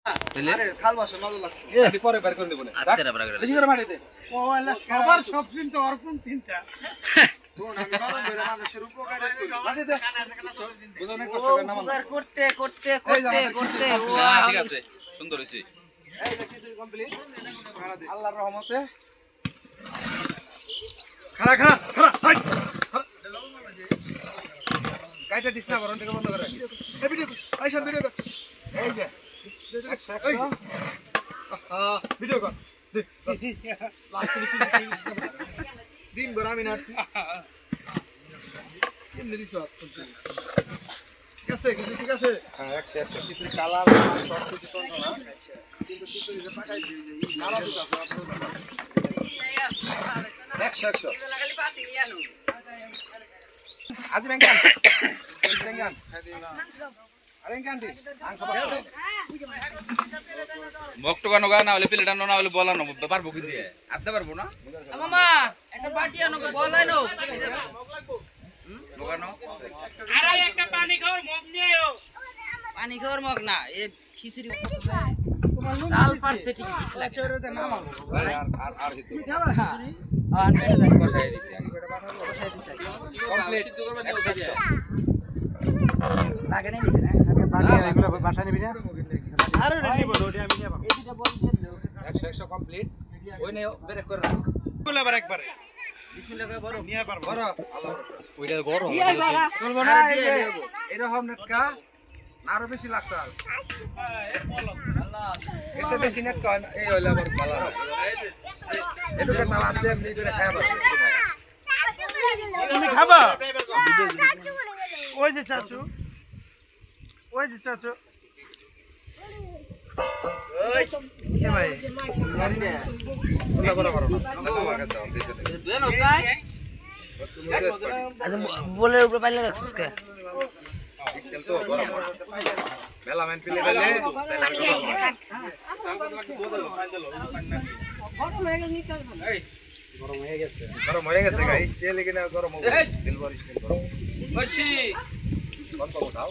আরে খাল বাসা নজর লাগতো আমি পরে বের করে দেব না আচ্ছা রে বড় বেশি করে মারি দে ও আল্লাহ সবার সব চিন্তা আর কোন চিন্তা কোন আমি সালাম ধরে মানুষের উপকারে করি মারি দে বুঝো না কষ্ট করে না উপকার করতে ও ঠিক আছে সুন্দর হইছে এই দেখি কিছু কমপ্লিট আল্লাহর রহমতে খাড়া খাড়া খাড়া হাই কাইটা দিছ না বরণ থেকে বন্ধ করে এই ভিডিও আইসা ভিডিও কর এই যে এই ভিডিও কর দিন ভর আমি নাচছি কেমনে দিছ ঠিক আছে কিছু ঠিক আছে হ্যাঁ 100 কিছু কালার সব কিছু কোন না কিন্তু কিছু যে পাঠাই দিই নারা দিতে আছে 100 আজি বেঙ্গান বেঙ্গান আরে কান্টি আং সব মকটো গানো গা না হলে প্লেট আনো না হলে বলানো পারবো কি দিয়ে আদতে পারবো না মামা একটা বাটি আনো বলাই নো বগানো আরে একটা পানি খাওয়ার মগ নিয়ে আয়ো পানি খাওয়ার মগ না এ খিচুড়ি চাল পারছে ঠিক লাগে আর হিত বসাই দিছি কমপ্লিট লাগে নাই দিছে না এগুলো বাসা নিবি না আরে নিব ওটা আমি নেব এইটা বল দিয়ে 100 কমপ্লিট ওই নে ব্রেক করে গুলো আবার একবারে বিসমিল্লাহ করে বড় নিয়ে পারবো বড় আল্লাহ ওইটা গরম চলবো না এরকম নেটকা আরো বেশি লাগছে আল্লাহ এতে বেশি নেট কয় এই হইলো আবার ভালো হয় এটুকু তাও আপনি আপনি করে খায় পারবেন তুমি খাবা ওই যে চাচু ওই কে ভাই বলা বড় বড় না তোমার কাছে দাও দিতে দেন ওসাই আচ্ছা বলের উপরে পাইলে রাখছিস কে স্কেল তো গরম মেলা মেন পিলে গেলে গরম হয়ে গেছে গাইস স্টেল কিনা গরম হবে সিলভার স্টিল গরম বসি কত উঠাও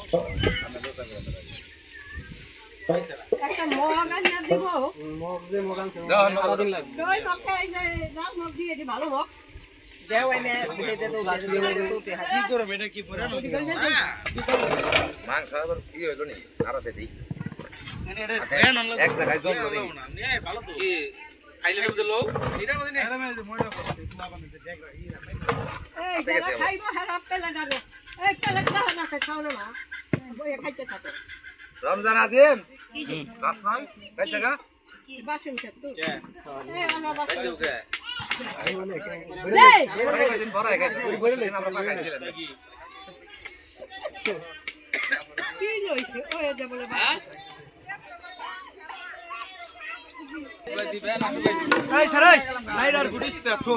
আমরা দোকান করে একটা মগ আনিয়া দিব দাও না দিন লাগবে দই মগটা এই যে লাল মগ দিয়ে দি ভালো মগ দেও এনে দে তো গাছ কি করব এটা কি পরে মাংস আবার কি হইলো নি আরাতে দেই এটা ধ্যান আনলো এক জায়গায় জমলো নি নিয়ে ভালো তো কি আইলে দিলো এটা মধ্যে নেই আরে মজা করতে তোমার বানাতে দেখ এই যারা খাইবো হেরা পেলে ডাবে এই পেলে না খাও না বইয়া খাইতে থাকে রমজান আজিম গাছ নাই এই জায়গা বাসন খেত এই আমার এই বাসন ওকে এই দিন বড় হয়ে গেছে বলে আমরা পাকাইছিলাম কি লইছে ওই যে বলে দিবেন আমি এই স্যার এই লাইট আর গুডিস তো